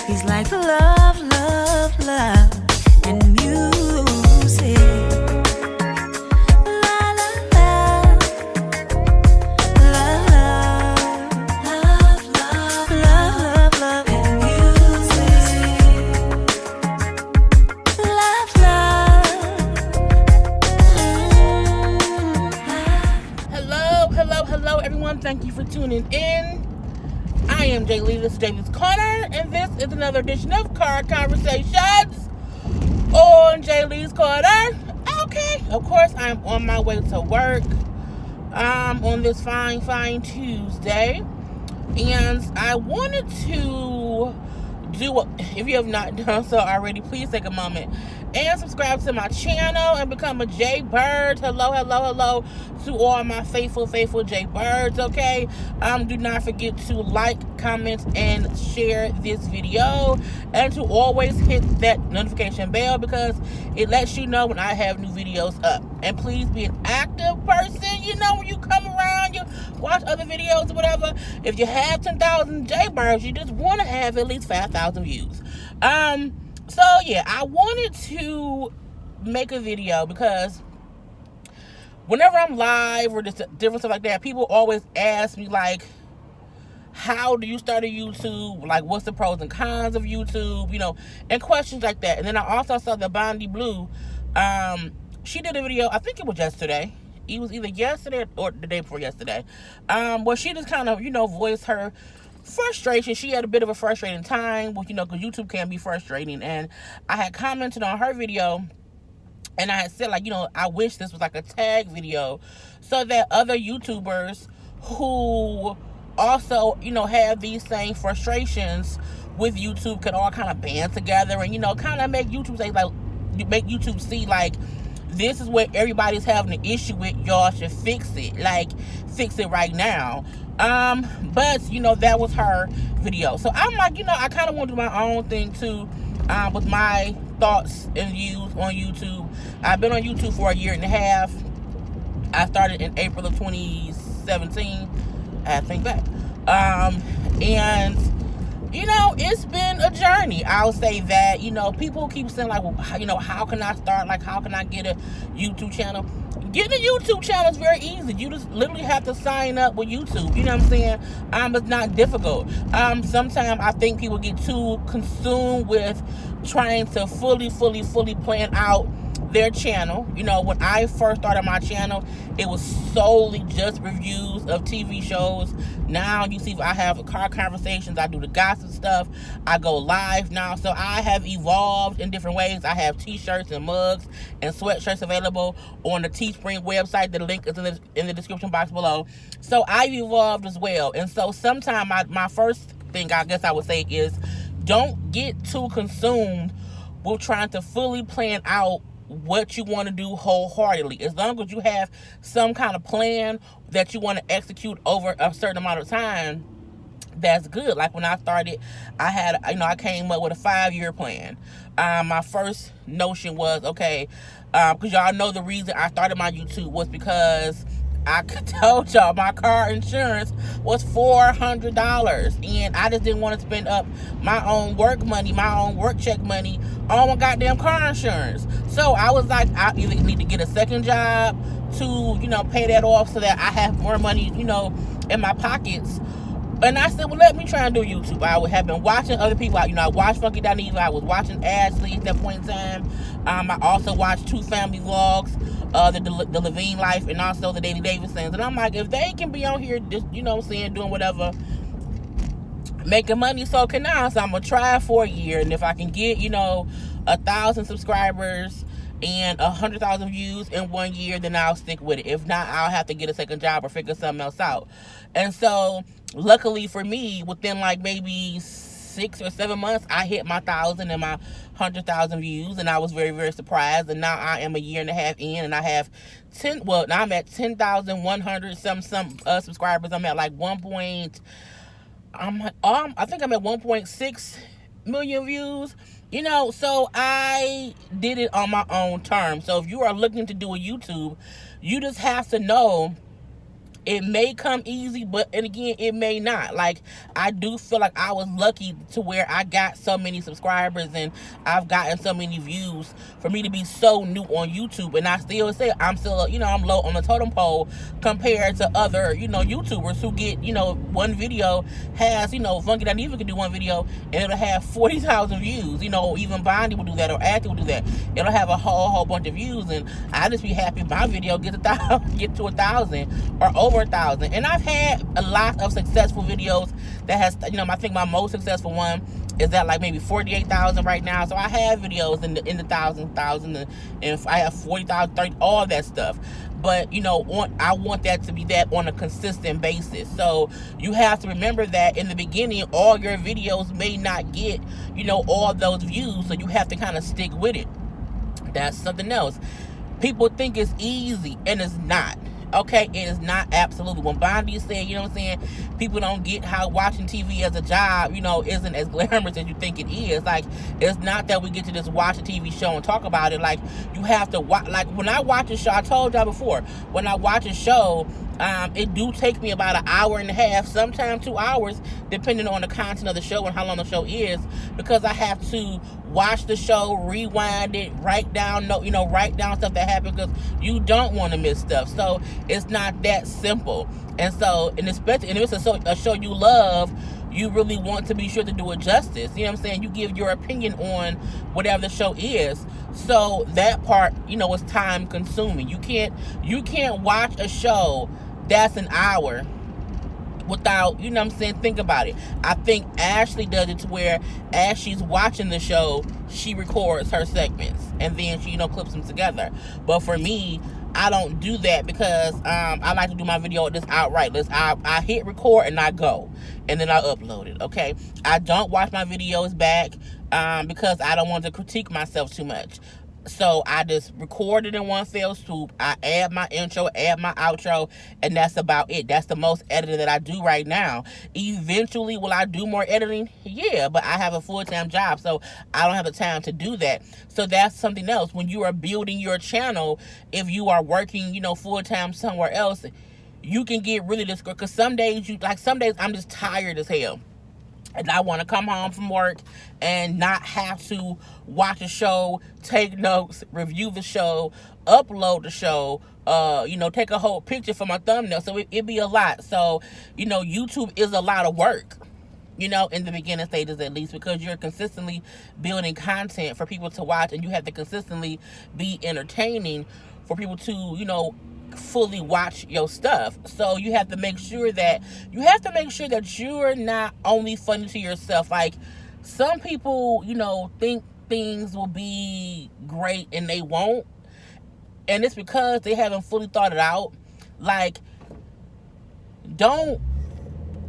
He's like love, love, love, and music. La la la, love, love, love, love, love, and music. Love, love, Hello, everyone. Thank you for tuning in. I am Jay Lee. This is Jaylee's Corner, and this is another edition of Car Conversations on Jaylee's Corner. Okay, of course, I'm on my way to work on this fine Tuesday, and I wanted to do, if you have not done so already, please take a moment and subscribe to my channel and become a J Bird. Hello to all my faithful J Birds. Okay, do not forget to like, comment, and share this video, and to always hit that notification bell because it lets you know when I have new videos up. And please be an active person. You know, when you come around, you watch other videos or whatever. If you have 10,000 J Birds, you just want to have at least 5,000 views. So yeah, I wanted to make a video because whenever I'm live or just different stuff like that, people always ask me, like, how do you start a YouTube? Like, what's the pros and cons of YouTube? You know, and questions like that. And then I also saw the Bondi Blue. She did a video, I think it was yesterday. It was either yesterday or the day before yesterday. Where she just kind of, voiced her frustration. She had a bit of a frustrating time, because YouTube can be frustrating. And I had commented on her video, and I had said, like, I wish this was like a tag video so that other YouTubers who also, have these same frustrations with YouTube could all kind of band together and, kind of make YouTube see, like, this is what everybody's having an issue with. Y'all should fix it. Like, fix it right now. But, that was her video. So I'm like, I kind of want to do my own thing too, with my thoughts and views on YouTube. I've been on YouTube for 1.5 years. I started in April of 2017. I think back. And it's been a journey. I'll say that. People keep saying, like, well, how can I start? Like, how can I get a YouTube channel? Getting a YouTube channel is very easy. You just literally have to sign up with YouTube. You know what I'm saying? It's not difficult. Sometimes I think people get too consumed with trying to fully plan out their channel. When I first started my channel, it was solely just reviews of TV shows. Now you see I have car conversations, I do the gossip stuff, I go live now. So I have evolved in different ways. I have t-shirts and mugs and sweatshirts available on the Teespring website. The link is in the description box below. So I've evolved as well. And so sometimes my first thing I guess I would say is, don't get too consumed with trying to fully plan out what you want to do wholeheartedly. As long as you have some kind of plan that you want to execute over a certain amount of time, that's good. Like when I started, I came up with a 5-year plan. My first notion was, okay, because y'all know the reason I started my YouTube was because I told y'all my car insurance was $400, and I just didn't want to spend up my own work money, my own work check money on my goddamn car insurance. So I was like, I either need to get a second job to, pay that off so that I have more money, in my pockets. And I said, well, let me try and do YouTube. I have been watching other people. I watched Funky Dineva. I was watching Ashley at that point in time. I also watched 2 family vlogs, the Levine Life and also the Daily Davidsons. And I'm like, if they can be on here, just, doing whatever, making money, so can I. So I'm going to try it for a year. And if I can get, 1,000 subscribers and 100,000 views in 1 year, then I'll stick with it. If not, I'll have to get a second job or figure something else out. And so, luckily for me, within like maybe 6 or 7 months, I hit my 1,000 and my 100,000 views, and I was very surprised. And now I am 1.5 years in, and I have now I'm at 10,100 some subscribers. I'm at like I think I'm at 1.6 million views. So I did it on my own terms. So if you are looking to do a YouTube, you just have to know It may come easy, but and again, it may not. Like, I do feel like I was lucky to where I got so many subscribers and I've gotten so many views for me to be so new on YouTube. And I still say I'm still, I'm low on the totem pole compared to other, YouTubers who get, one video has, Funky Dineva can do one video and it'll have 40,000 views. Even Bondi will do that, or Active will do that. It'll have a whole bunch of views, and I just be happy my video get to 1,000 or over 1,000. And I've had a lot of successful videos that has, I think my most successful one is at like maybe 48,000 right now. So I have videos in the thousand, and I have 40,000, 30, all that stuff. But I want that to be that on a consistent basis. So you have to remember that in the beginning, all your videos may not get all those views. So you have to kind of stick with it. That's something else. People think it's easy, and it's not. Okay, it is not absolutely. When Bondi said, people don't get how watching TV as a job, isn't as glamorous as you think it is. Like, it's not that we get to just watch a TV show and talk about it. Like, you have to watch. Like, when I watch a show, I told y'all before, when I watch a show, it do take me about an hour and a half, sometimes 2 hours, depending on the content of the show and how long the show is, because I have to watch the show, rewind it, write down stuff that happened, because you don't want to miss stuff. So it's not that simple. And so, and especially, and if it's a show you love, you really want to be sure to do it justice. You know what I'm saying? You give your opinion on whatever the show is. So that part, is time consuming. You can't watch a show that's an hour without, think about it. I think Ashley does it to where as she's watching the show, she records her segments and then she, clips them together. But for me, I don't do that because I like to do my video just outright. I hit record and I go, and then I upload it. Okay, I don't watch my videos back because I don't want to critique myself too much. So I just record it in one fell swoop. I add my intro, add my outro, and that's about it. That's the most editing that I do right now. Eventually, will I do more editing? Yeah, but I have a full-time job, so I don't have the time to do that. So that's something else. When you are building your channel, if you are working, full-time somewhere else, you can get really discouraged. Because some days I'm just tired as hell. And I want to come home from work and not have to watch a show, take notes, review the show, upload the show, take a whole picture for my thumbnail. So it'd be a lot. So, YouTube is a lot of work, in the beginning stages at least, because you're consistently building content for people to watch, and you have to consistently be entertaining for people to, fully watch your stuff. So you have to make sure that you're not only funny to yourself. Like, some people, think things will be great and they won't, and it's because they haven't fully thought it out. Like, don't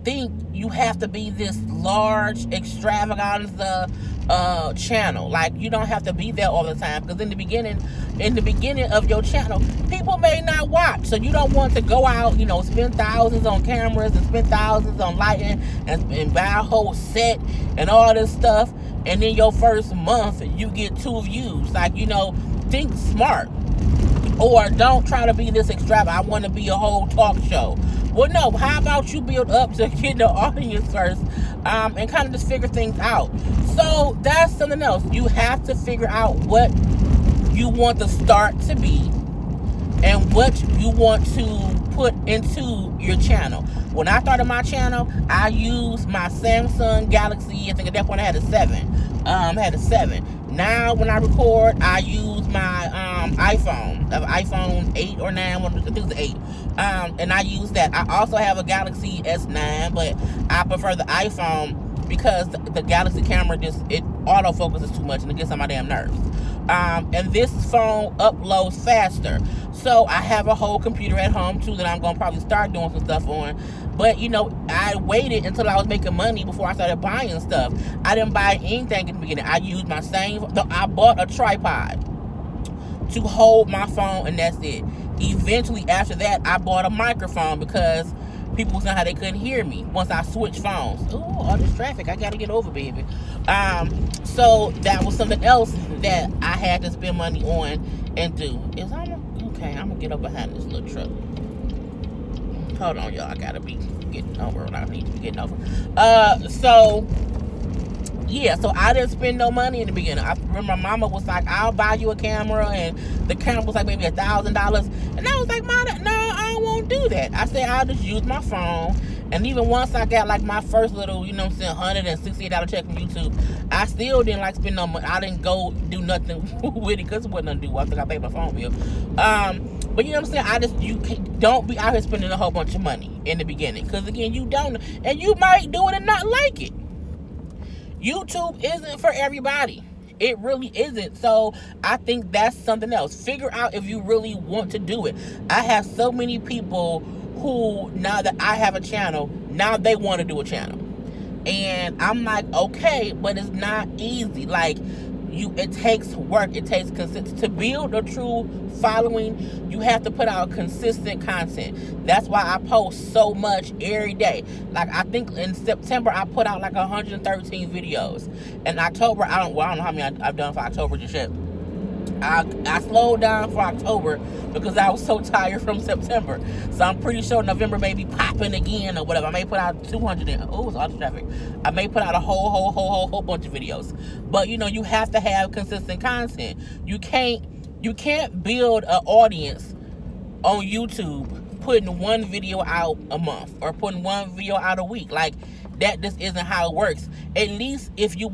think you have to be this large extravaganza channel. Like, you don't have to be there all the time, because in the beginning of your channel, people may not watch. So you don't want to go out, spend thousands on cameras and spend thousands on lighting and buy a whole set and all this stuff, and then your first month you get 2 views. Like, think smart. Or don't try to be this extravagant. I want to be a whole talk show. Well, no, how about you build up to get the audience first, and kind of just figure things out. So that's something else. You have to figure out what you want the start to be and what you want to put into your channel. When I started my channel, I used my Samsung Galaxy. I think at that point I had a 7. Now when I record, I use my iPhone 8 or 9. I think it's 8. And I use that. I also have a Galaxy S9, but I prefer the iPhone because the Galaxy camera it autofocuses too much and it gets on my damn nerves. And this phone uploads faster. So I have a whole computer at home too that I'm going to probably start doing some stuff on. But, I waited until I was making money before I started buying stuff. I didn't buy anything in the beginning. I used my I bought a tripod to hold my phone, and that's it. Eventually, after that, I bought a microphone because people was saying how they couldn't hear me once I switched phones. Ooh, all this traffic. I got to get over, baby. So that was something else that I had to spend money on and do. I'm going to get up behind this little truck. Hold on, y'all. I gotta be getting over what I need to be getting over. So I didn't spend no money in the beginning. I remember my mama was like, I'll buy you a camera, and the camera was like maybe $1,000. And I was like, Mama, no, I don't want to do that. I said, I'll just use my phone. And even once I got like my first little, you know what I'm saying, $168 check from YouTube, I still didn't like spend no money. I didn't go do nothing with it because it wasn't nothing to do. I think I paid my phone bill. But you know what I'm saying? Don't be out here spending a whole bunch of money in the beginning. Because again, you don't, and you might do it and not like it. YouTube isn't for everybody. It really isn't. So I think that's something else. Figure out if you really want to do it. I have so many people who, now that I have a channel, now they want to do a channel. And I'm like, okay, but it's not easy. Like, it takes work. It takes consistency. To build a true following, you have to put out consistent content. That's why I post so much every day. Like, I think in September, I put out like 113 videos. In October, I don't know how many I've done for October just yet. I slowed down for October because I was so tired from September. So I'm pretty sure November may be popping again or whatever. I may put out 200 it's all traffic. I may put out a whole bunch of videos. But you know, you have to have consistent content. You can't build an audience on YouTube putting one video out a month or putting one video out a week. Like, that just isn't how it works. At least if you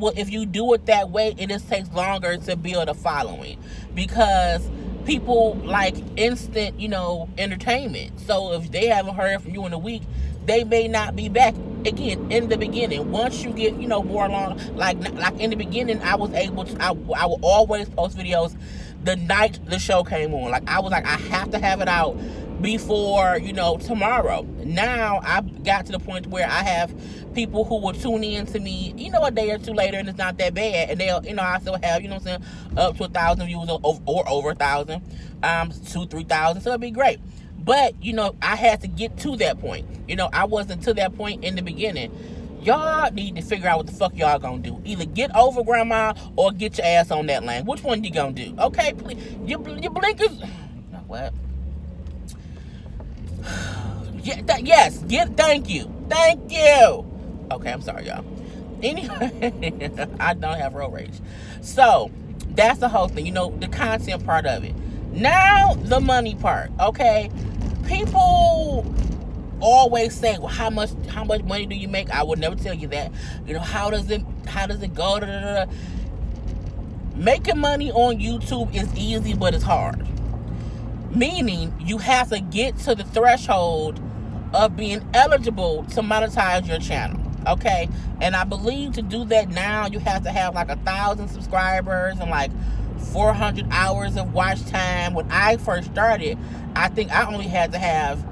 do it that way, it just takes longer to build a following, because people like instant, entertainment. So if they haven't heard from you in a week, they may not be back again in the beginning. Once you get, more along, like in the beginning, I was able to, I would always post videos the night the show came on. Like, I was like, I have to have it out before, tomorrow. Now I've got to the point where I have people who will tune in to me, a day or two later, and it's not that bad. And they'll, I still have, up to 1,000 views or over 1,000, 2,000, 3,000. So it'd be great. But, I had to get to that point. I wasn't to that point in the beginning. Y'all need to figure out what the fuck y'all gonna do. Either get over grandma or get your ass on that lane. Which one you gonna do? Okay, please. Your blinkers. What? Yes. Thank you. Okay, I'm sorry, y'all. Anyway, I don't have road rage. So that's the whole thing. The content part of it. Now the money part. Okay, people always say, well, how much money do you make? I would never tell you that. How does it go? Making money on YouTube is easy, but it's hard. Meaning, you have to get to the threshold of being eligible to monetize your channel. Okay, and I believe to do that now, you have to have like 1,000 subscribers and like 400 hours of watch time. When I first started, I think I only had to have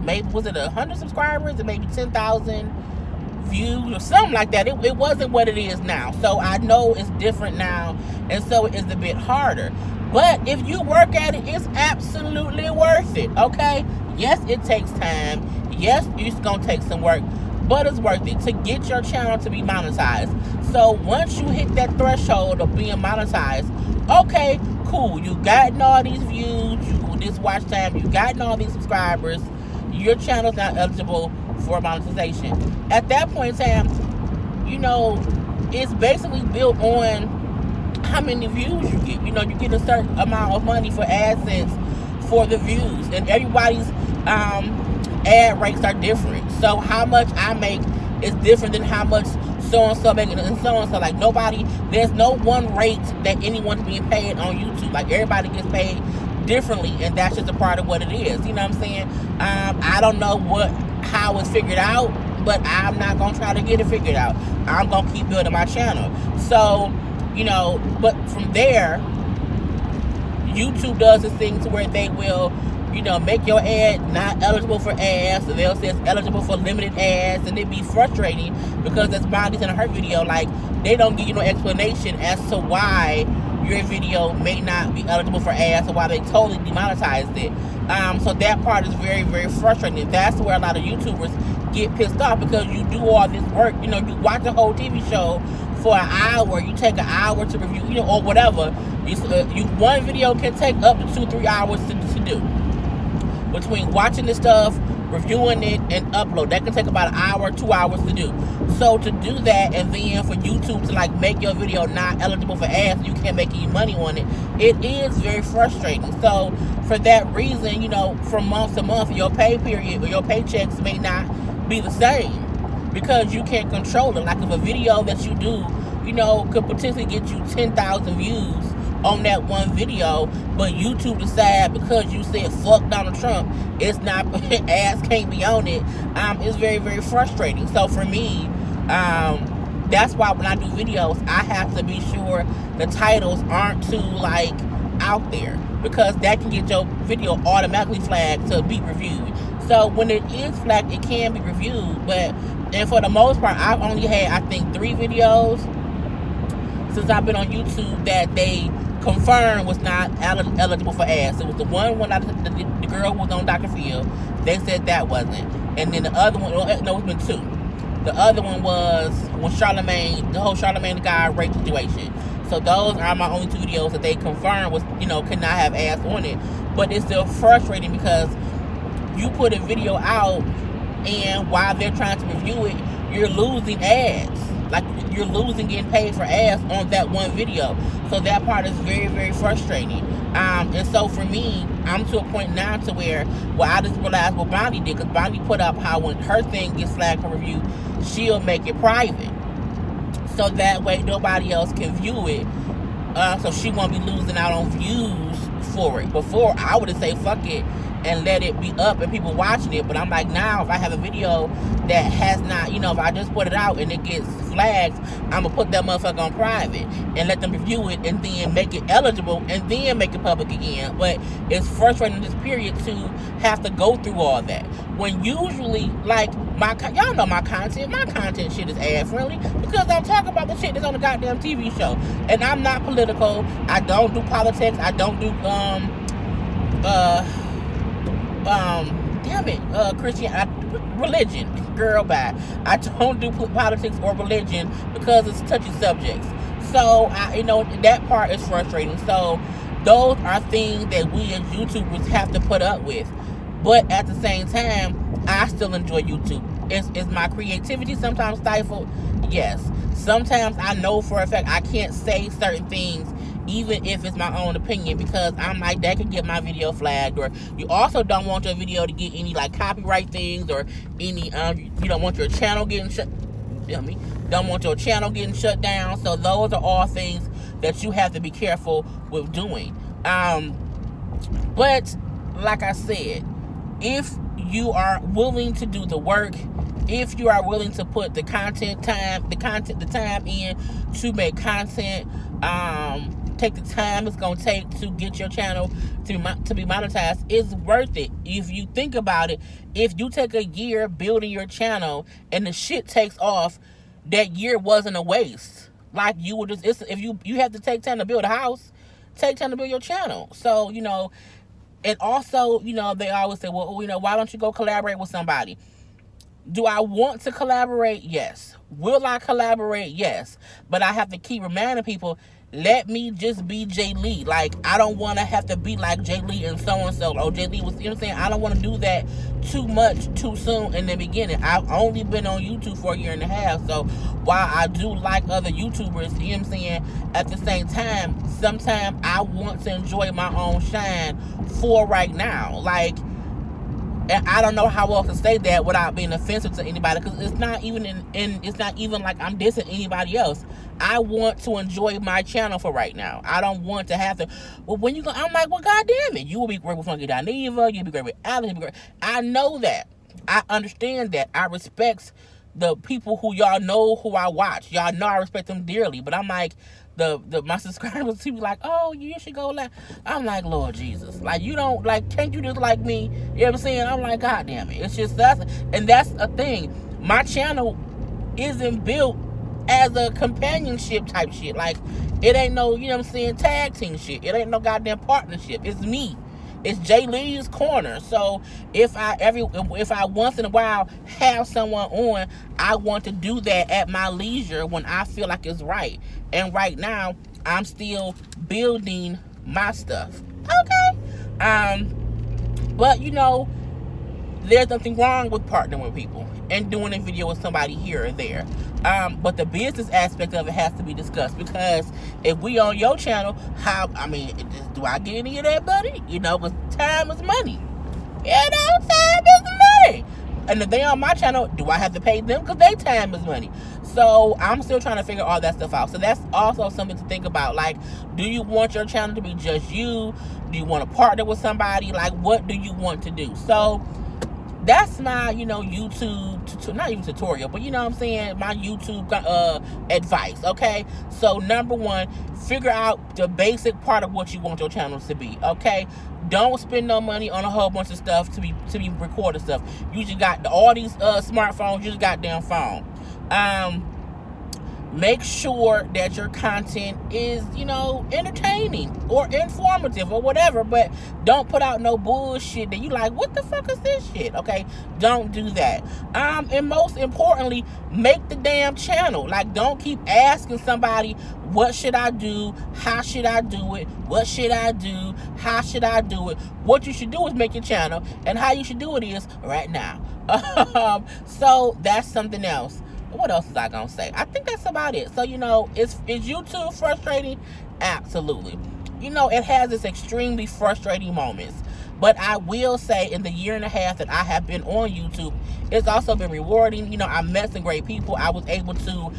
maybe, was it 100 subscribers and maybe 10,000 views or something like that. It wasn't what it is now. So I know it's different now, and so it's a bit harder. But if you work at it, it's absolutely worth it. Okay, yes, it takes time. Yes, it's gonna take some work, but it's worth it to get your channel to be monetized. So once you hit that threshold of being monetized, okay, cool, you gotten all these views, this watch time, you gotten all these subscribers, your channel's not eligible for monetization. At that point in time, it's basically built on how many views you get. You get a certain amount of money for AdSense for the views, and everybody's ad rates are different. So how much I make is different than how much so-and-so making, and so-and-so. Like, there's no one rate that anyone's being paid on YouTube. Like, everybody gets paid differently, and that's just a part of what it is. You know what I'm saying? I don't know how it's figured out, but I'm not gonna try to get it figured out. I'm gonna keep building my channel. So, but from there, YouTube does this thing to where they will, make your ad not eligible for ads, so they'll say it's eligible for limited ads, and it'd be frustrating because, as Bonnie's in her video, like, they don't give you no explanation as to why your video may not be eligible for ads or why they totally demonetized it. So that part is very, very frustrating. That's where a lot of YouTubers get pissed off, because you do all this work. You watch a whole TV show for an hour, you take an hour to review, or whatever. One video can take up to 2-3 hours to do. between watching the stuff, reviewing it, and upload. That can take about an hour, 2 hours to do. So to do that, and then for YouTube to like make your video not eligible for ads, you can't make any money on it, it is very frustrating. So for that reason, you know, from month to month, your pay period or your paychecks may not be the same because you can't control it. Like if a video that you do, you know, could potentially get you 10,000 views on that one video, but YouTube decide because you said fuck Donald Trump, it's not, ads can't be on it. It's very, very frustrating. So for me, that's why when I do videos, I have to be sure the titles aren't too like out there, because that can get your video automatically flagged to be reviewed. So when it is flagged, it can be reviewed, and for the most part, I've only had, I think, 3 videos since I've been on YouTube that they confirmed was not eligible for ads. It was the one when the girl who was on Dr. Phil, they said that wasn't. And then the other one, no, it's been 2. The other one was when Charlamagne, the whole Charlamagne the Guy rape situation. So those are my only 2 videos that they confirmed was, you know, could not have ads on it. But it's still frustrating because you put a video out and while they're trying to review it, you're losing ads. Like you're losing getting paid for ads on that one video. So that part is very, very frustrating. And so for me, I'm to a point now to where, well, I just realized what Bonnie did, because Bonnie put up how when her thing gets flagged for review, she'll make it private. So that way nobody else can view it. So she won't be losing out on views for it. Before, I would have said fuck it and let it be up and people watching it. But I'm like, now if I have a video that has not, you know, if I just put it out and it gets flagged, I'm going to put that motherfucker on private and let them review it and then make it eligible and then make it public again. But it's frustrating in this period to have to go through all that. When usually, like, y'all know my content shit is ad friendly because I'm talking about the shit that's on the goddamn TV show. And I'm not political. I don't do politics. I don't do, religion, girl, bye. I don't do politics or religion because it's touchy subjects. So, you know, that part is frustrating. So, those are things that we as YouTubers have to put up with. But at the same time, I still enjoy YouTube. Is my creativity sometimes stifled? Yes. Sometimes I know for a fact I can't say certain things even if it's my own opinion, because I'm like, that could get my video flagged. Or you also don't want your video to get any like copyright things or any you don't want your channel getting don't want your channel getting shut down. So those are all things that you have to be careful with doing. But like I said, if you are willing to do the work, if you are willing to put the time in to make content, take the time it's gonna take to get your channel to be monetized, it's worth it. If you think about it, if you take a year building your channel and the shit takes off, that year wasn't a waste. Like you would just, if you have to take time to build a house, take time to build your channel. So, you know, and also, you know, they always say, well, you know, why don't you go collaborate with somebody? Do I want to collaborate? Yes. Will I collaborate? Yes. But I have to keep reminding people, let me just be Jay Lee. Like, I don't want to have to be like Jay Lee and so-and-so. Oh, Jay Lee was, you know what I'm saying? I don't want to do that too much too soon in the beginning. I've only been on YouTube for a year and a half. So, while I do like other YouTubers, you know what I'm saying? At the same time, sometimes I want to enjoy my own shine for right now. Like, and I don't know how else to say that without being offensive to anybody, because it's not even it's not even like I'm dissing anybody else. I want to enjoy my channel for right now. I don't want to have to. Well, when you go, I'm like, well, goddamn it, you will be great with Funky Dineva, you'll be great with Alex, you'll be great. I know that. I understand that. I respect the people who y'all know who I watch. Y'all know I respect them dearly. But I'm like, my subscribers, people like, oh, you should go like. I'm like, Lord Jesus, like, you don't like, can't you just like me? You know what I'm saying? I'm like, God damn it, it's just that's a thing. My channel isn't built as a companionship type shit. Like, it ain't no, you know what I'm saying, tag team shit. It ain't no goddamn partnership. It's me. It's Jay Lee's Corner. So if I once in a while have someone on, I want to do that at my leisure when I feel like it's right. And right now, I'm still building my stuff. Okay. But, there's nothing wrong with partnering with people and doing a video with somebody here or there. But the business aspect of it has to be discussed, because if we on your channel, do I get any of that money? Because time is money. Time is money. And if they on my channel, do I have to pay them? Because their time is money. So I'm still trying to figure all that stuff out. So that's also something to think about. Like, do you want your channel to be just you? Do you want to partner with somebody? Like, what do you want to do? So that's my, YouTube, not even tutorial, but my YouTube advice, okay? So number one, figure out the basic part of what you want your channels to be, okay? Don't spend no money on a whole bunch of stuff to be recording stuff. You just got all these smartphones, you just got damn phone. Make sure that your content is, entertaining or informative or whatever, but don't put out no bullshit that you like, what the fuck is this shit? Okay, don't do that. And most importantly, make the damn channel. Like, don't keep asking somebody, what should I do? How should I do it? What should I do? How should I do it? What you should do is make your channel, and how you should do it is right now. So that's something else. What else is I gonna say? I think that's about it. So, is YouTube frustrating? Absolutely. It has its extremely frustrating moments. But I will say, in the year and a half that I have been on YouTube, it's also been rewarding. I met some great people. I was able to,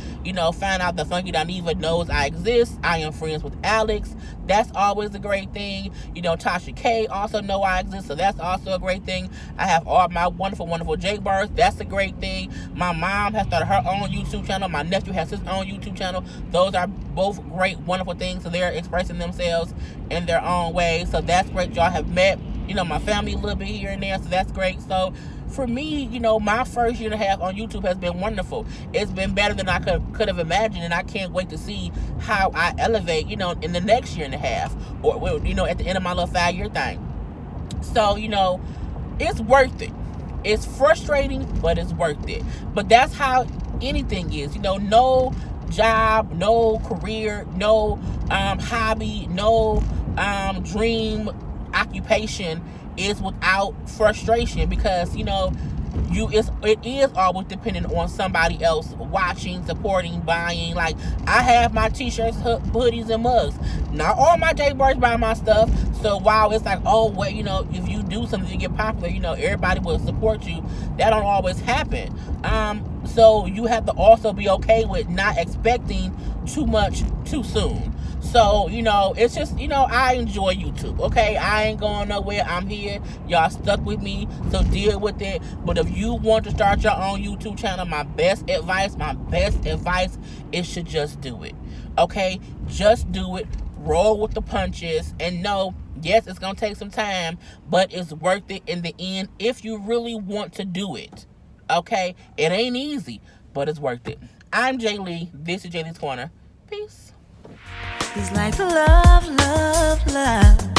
find out that Funky Doniva knows I exist. I am friends with Alex. That's always a great thing. Tasha K also know I exist, so that's also a great thing. I have all my wonderful, wonderful Jake Bars. That's a great thing. My mom has started her own YouTube channel. My nephew has his own YouTube channel. Those are both great, wonderful things. So they're expressing themselves in their own way. So that's great. Y'all have met, my family a little bit here and there. So that's great. So for me, my first year and a half on YouTube has been wonderful. It's been better than I could have imagined, and I can't wait to see how I elevate, in the next year and a half, or at the end of my little 5-year thing. So, it's worth it. It's frustrating, but it's worth it. But that's how anything is. No job, no career, no hobby, no dream occupation is without frustration, because it is always dependent on somebody else watching, supporting, buying. Like, I have my t-shirts, hoodies, and mugs. Not all my J-Bars buy my stuff. So while it's like, oh well, if you do something to get popular, everybody will support you, that don't always happen. So you have to also be okay with not expecting too much too soon. So, it's just, I enjoy YouTube, okay? I ain't going nowhere. I'm here. Y'all stuck with me, so deal with it. But if you want to start your own YouTube channel, my best advice is to just do it, okay? Just do it. Roll with the punches. And know, yes, it's going to take some time, but it's worth it in the end if you really want to do it, okay? It ain't easy, but it's worth it. I'm Jay Lee. This is Jay Lee's Corner. Peace. He's like love, love, love.